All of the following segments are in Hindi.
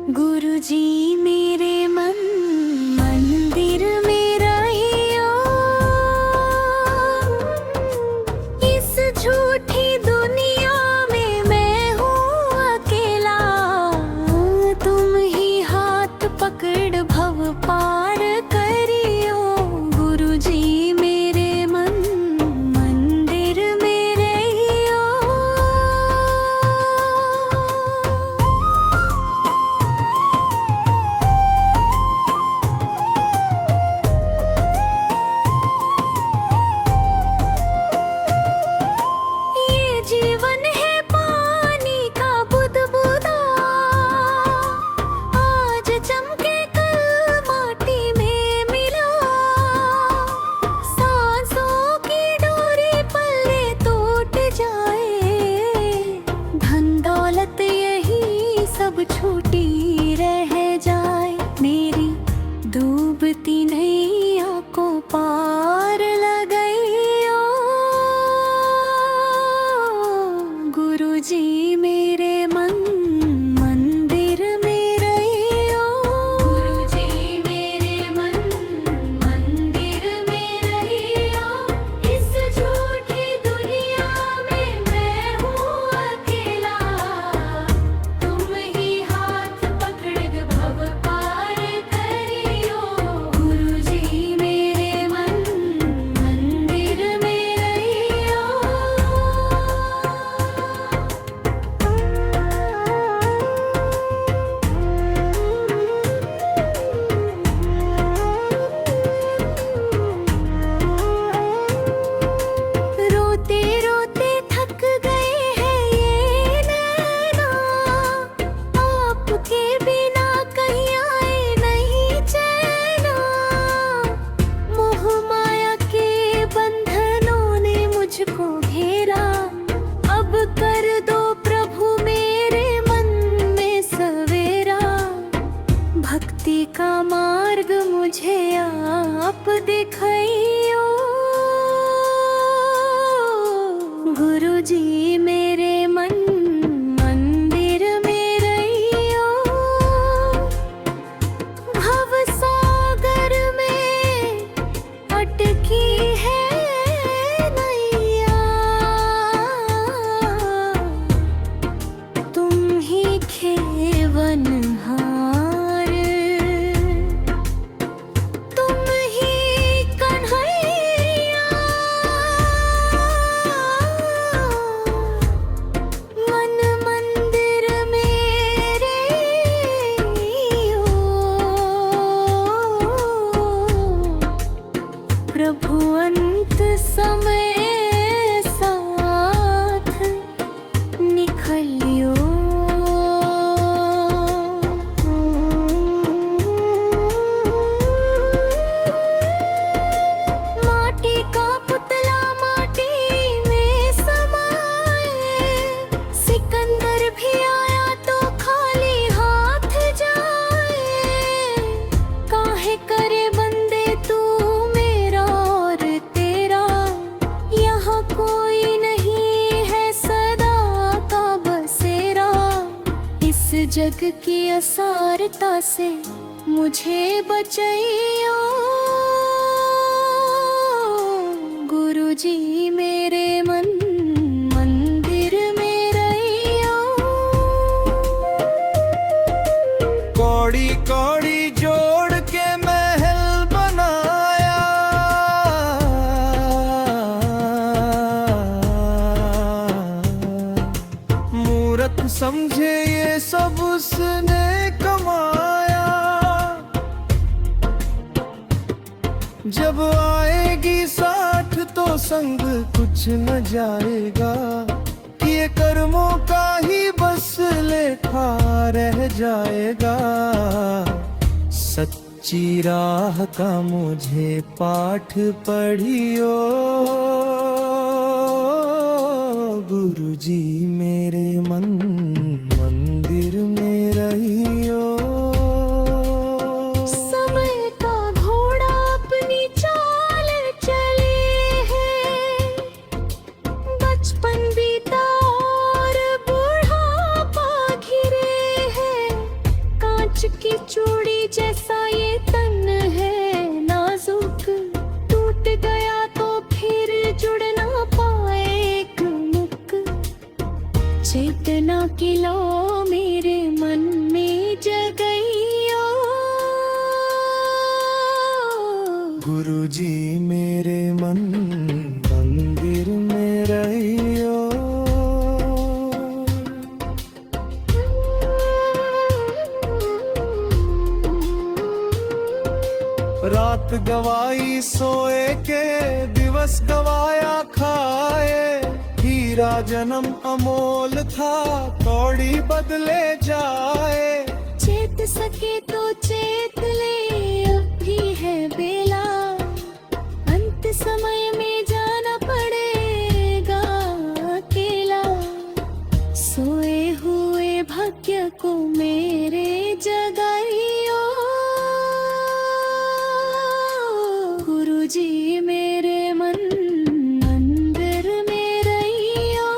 गुरुजी मेरे मन मंदिर में रहियो, इस झूठी दुनिया में मैं हूँ अकेला। तुम ही हाथ पकड़ भव पार करियो, गुरुजी मेरे मन मंदिर में रहियो। ये जीवन है पानी का बुदबुदा, आज चमके कल माटी में मिला। सांसों की डोरी पल्ले टूट जाए, धन दौलत यही सब छूटी रह जाए। मेरी डूबती नैया को पार लगाइयो, गुरुजी मेरे मन मंदिर में रहियो। गुरुजी मेरे मन मंदिर में रहियो, इस झूठी दुनिया में मैं हूँ अकेला। तुम ही हाथ पकड़ भव पार करियो, गुरुजी मेरे मन मंदिर में रहियो। रोते रोते थक गए हैं ये नैना, आपके बिना कहीं आए नहीं चैना। मोह माया के बंधनों ने मुझको घेरा, अब कर दो प्रभु मेरे मन में सवेरा। भक्ति का मार्ग मुझे आप दिखाइयो, गुरुजी मेरे मन मंदिर में रहियो। भव सागर में अटकी है नैया, तुम ही खेवनहार, तुम ही कन्हैया। मन मंदिर मेरे हो, प्रभु अंत समय साथ निखलियो। माटी का पुतला माटी में समाए, सिकंदर भी आया तो खाली हाथ जाए। काहे करे बंदे तू मेरा और तेरा, यहाँ कोई नहीं है सदा का बसेरा। इस जग की असारता से मुझे बचाइयो, गुरुजी मेरे मन मंदिर में रहियो। कौड़ी कौड़ी जोड़ के महल बनाया, मूरत समझे ये सब उसने कमाया। जब आएगी साथ तो संग कुछ न जाएगा, ये कर्मों का ही बस लेखा रह जाएगा। सच्ची राह का मुझे पाठ पढ़ियो, गुरुजी मेरे मन मंदिर में रहियो। समय का घोड़ा अपनी चाल चले है, बचपन बीता और बूढ़ापा घिरे है। गुरुजी मेरे मन मंदिर में रहियो। रात गवाई सोए के, दिवस गवाया खाए। हीरा जन्म अमोल था, कौड़ी बदले जाए। चेत सके तो चेत ले, अब भी है बेला। अंत समय में जाना पड़ेगा अकेला। सोए हुए भाग्य को मेरे जगाइयो। गुरुजी मेरे मन मंदिर में रहियो।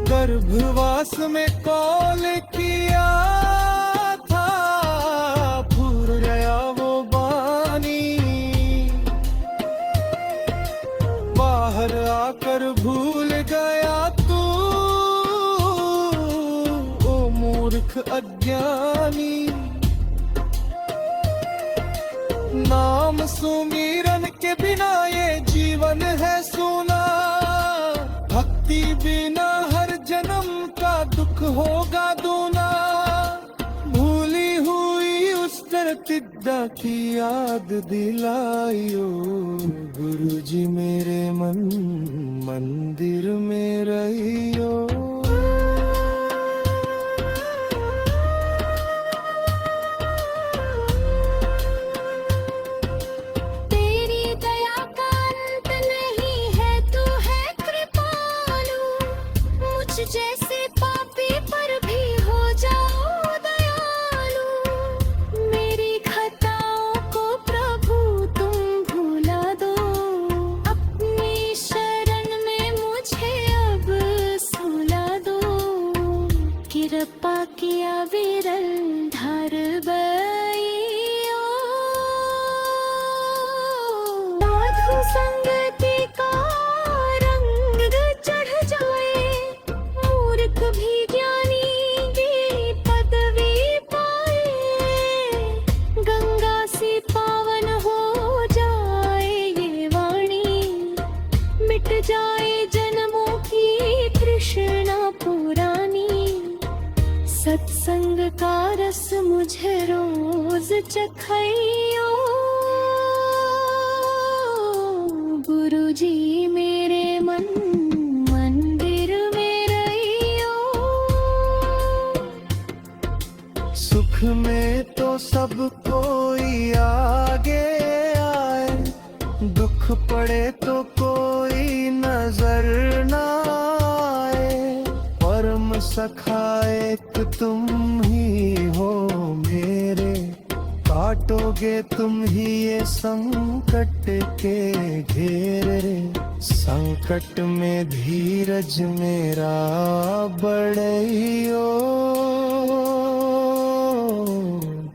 गर्भवास में कॉल किया था, भूल गया वो बानी। बाहर आकर भूल गया तू, ओ मूर्ख अज्ञानी। नाम सुमिरन के बिना ये जीवन है सूना। भक्ति बिना हर जन्म का दुख होगा दूना। भूली हुई उस प्रतिज्ञा की याद दिलाइयो। गुरुजी मेरे मन मंदिर में रहियो। तेरी दया का अंत नहीं है, तू है कृपालु। मुझ जैसे पापी पर भी हो जाओ दयालु। मेरी खताओं को प्रभु तुम भुला दो। अपनी शरण में मुझे अब सुला दो। कृपा किया विरल धार बइयो। साधु संगति का रंग चढ़ जाए, मूर्ख भी ज्ञानी की पदवी पाए। गंगा से पावन हो जाए ये वाणी, मिट जाए जन्मों की तृष्णा पुरानी। सत्संग का रस मुझे रोज चखाइयो। गुरुजी मेरे मन मंदिर में रहियो। सुख में तो सब कोई आगे आए, दुख पड़े तो कोई नजर ना आए। परम सखा एक तुम ही हो मेरे, काटोगे तुम ही ये संकट के घेरे। संकट में धीरज मेरा बढ़इयो।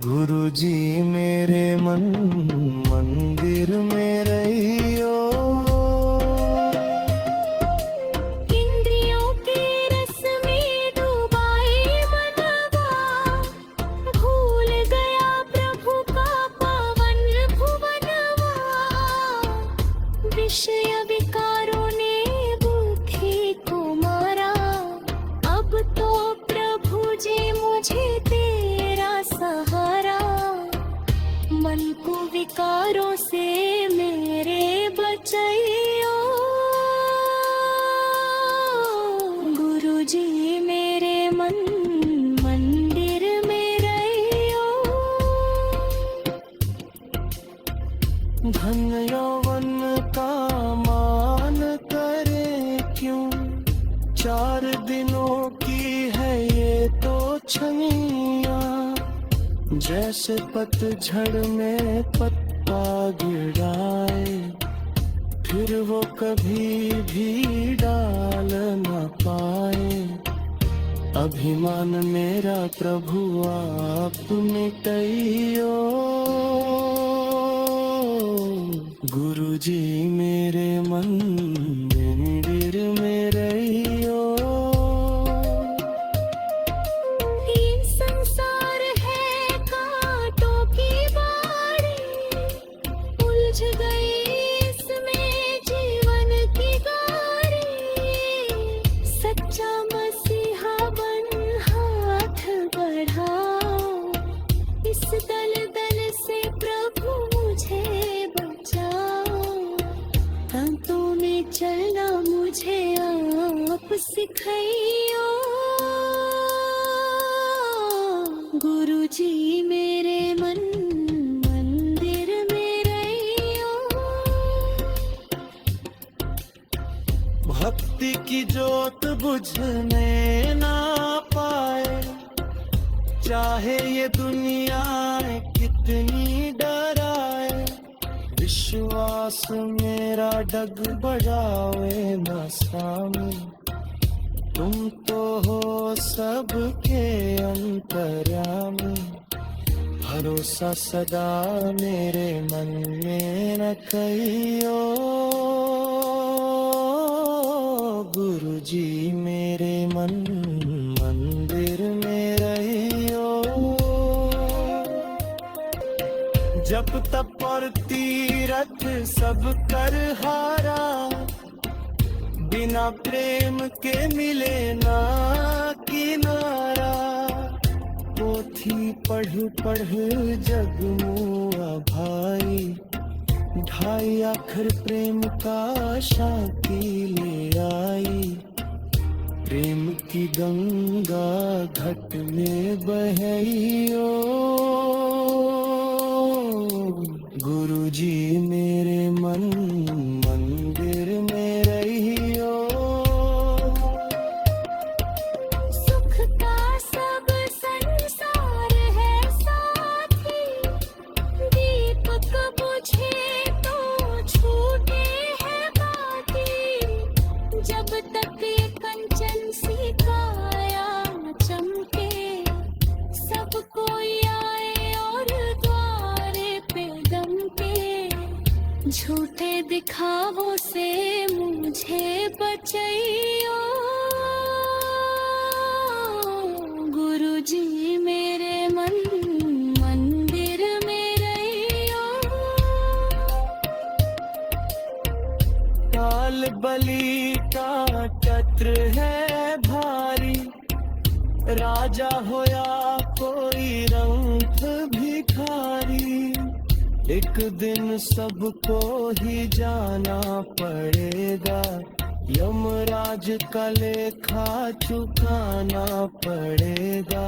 गुरुजी मेरे मन मंदिर में रहियो। इंद्रियों के रस में डूबाए मनवा, भूल गया प्रभु का पावन भुवनवा। विषय विकारों ने बुद्धि को मारा, अब तो प्रभु जी मुझे तेरा सहारा। मन को विकारों से मेरे बचाइयो। गुरुजी मेरे मन मंदिर में रहियो। धन यौवन का मान करे क्यों, 4 दिनों की है ये तो छनिया। जैसे पतझड़ में पत्ता गिराए, फिर वो कभी भी डाल न पाए। अभिमान मेरा प्रभु आप मिटाइयो। गुरुजी मेरे मन मंदिर में रहियो। ये संसार है कांटों की बात, चलना मुझे आप सिखाइयो। गुरु जी मेरे मन मंदिर में रहियो। भक्ति की ज्योत बुझने ना पाए, चाहे ये दुनिया कितनी डराए। विश्वास मेरा डग बजावे ना स्वामी, तुम तो हो सबके अंतर्यामी। भरोसा सदा मेरे मन में रखियो। गुरु जी मेरे मन मंदिर में रहियो। जप तप और तीरथ सब कर हारा, बिना प्रेम के मिले ना किनारा। पोथी पढ़ पढ़ जग मुआ भाई, ढाई आखर प्रेम का शांति ले आई। प्रेम की गंगा घट में बहइयो। गुरु जी मेरे मन मंदिर में रहियो। सुख का सब संसार है साथी, दीपक बुझे तो छूटे है बाती। जब तक ये कंचन सी काया चमके, सब कोई आए और द्वारे पे दमके। झूठे दिखावों से मुझे बचाइयो। गुरु जी मेरे मन मंदिर में रहियो। काल बलि का चक्र है भारी, राजा होया कोई रंग भिखारी। एक दिन सबको ही जाना पड़ेगा, यमराज का लेखा चुकाना पड़ेगा।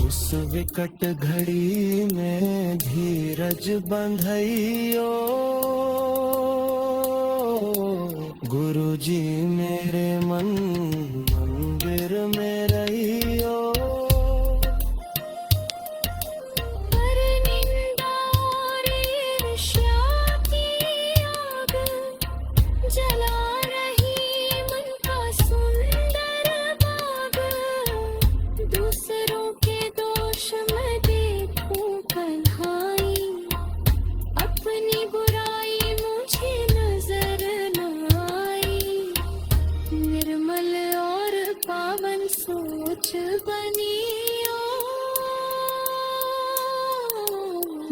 उस विकट घड़ी में धीरज बंधइयो। गुरु जी मेरे मन मंदिर में रहियो। पर निंदा और ईर्ष्या की आग जला रही मन का सुंदर बाग। दूसरों के दोष मैं देखूं कन्हाई, अपनी बुराई मुझे नजर न आई। निर्मल और पावन सोच बनियो।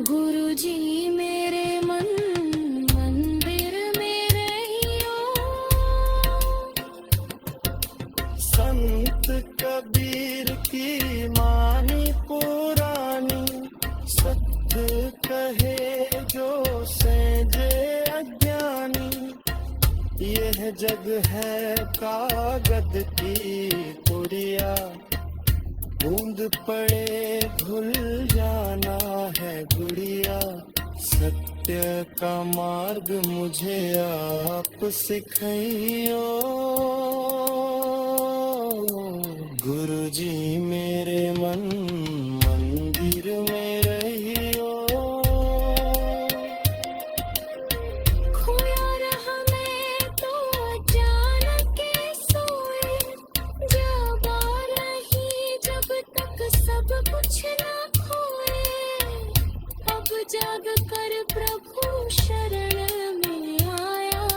गुरु जी मेरे मन मंदिर में रहियो। संत कबीर की मानी पुरानी, सत्य कहे जो सेजे अज्ञानी। यह जग है कागज की पुड़िया, बूंद पड़े धुल जाना है गुड़िया। सत्य का मार्ग मुझे आप सिखाइयो। गुरु जी मेरे मन मंदिर में रहियो। खोया रहा मैं तो अचानक के सोए, जागा रही जब तक सब कुछ न खोए। अब जाग कर प्रभु शरण में आया,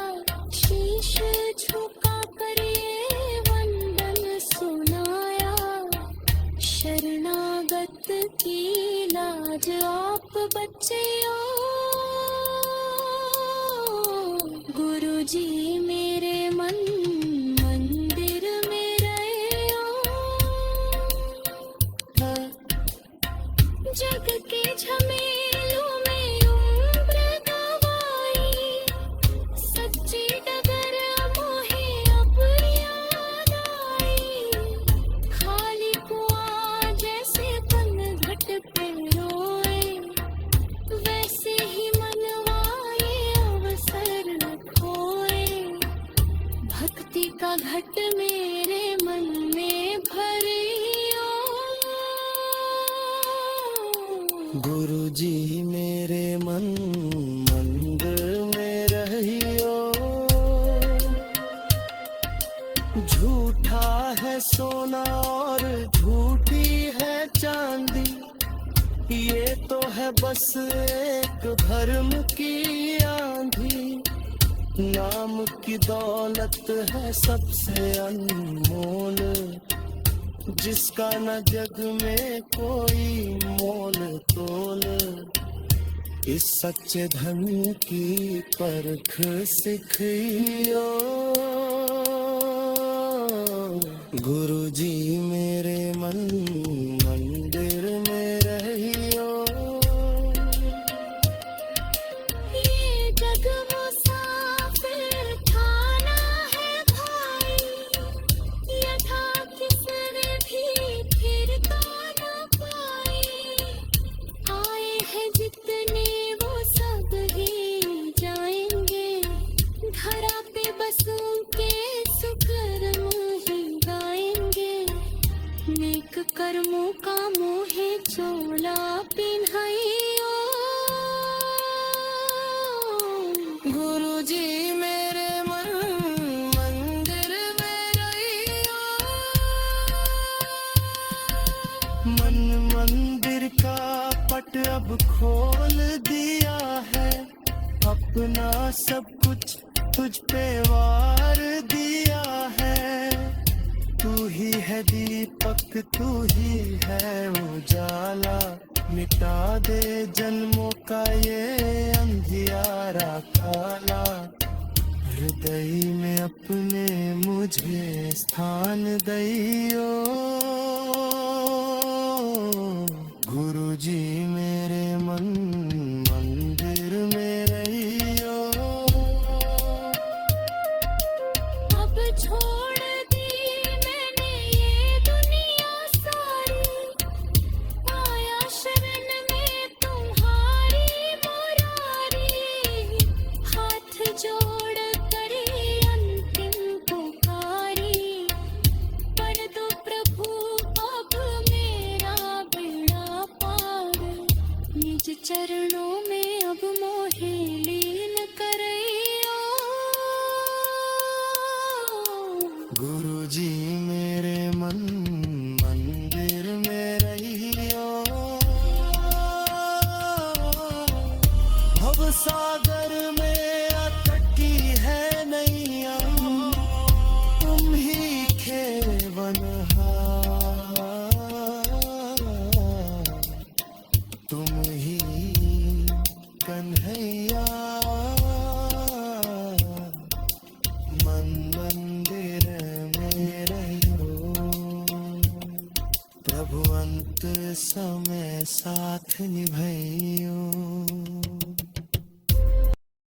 शीश झुका कर ये वंदन सुनाया। शरणागत की लाज आप बच्चियों। गुरु जी मेरे मन मंदिर में रहियो। जग के झमेलों में उम्र गवाई, सच्ची डगर घट मेरे मन में भरियो। गुरु जी मेरे मन मंदिर में रहियो। झूठा है सोना और झूठी है चांदी, ये तो है बस एक भरम की आंधी। नाम की दौलत है सबसे अनमोल, जिसका न जग में कोई मोल तोल। इस सच्चे धन की परख सिखियो। गुरु जी मेरे मन मंदिर में रहियो। ये जग मुसाफिर ठाना है भाई, यथा किसने भी फिर तो न पाई। आए हैं जितने वो सब ही जाएंगे, धरा पे बसों के सुकर्म ही गाएंगे। नेक कर्मों का मोहे चोला पिन्हाइयो। गुरु जी मेरे मन मंदिर में रहियो। मन मंदिर का पट अब खोल दिया है, अपना सब कुछ तुझ पे वार दिया है। तू ही है दीपक, तू ही है उजाला, मिटा दे जन्मों का ये अंधियारा काला। हृदय में अपने मुझे स्थान दैयो। गुरु जी मेरे मन मंदिर में रहियो। अब छोड़ दी मैंने ये दुनिया सारी, आया शरण में तुम्हारी मुरारी। हाथ जोड़ करे अंतिम पुकारी, पर दो प्रभु अब मेरा बेड़ा पार। निज चरणों में अब मोहे लीन करइयो। गुरु जी मेरे मन मंदिर में रहियो। भव सागर में अटकी है नैया, तुम ही खेवनहार, तुम ही कन्हैया। मन मंदिर में रहियो। प्रभु अंत समय साथ निभाइयो।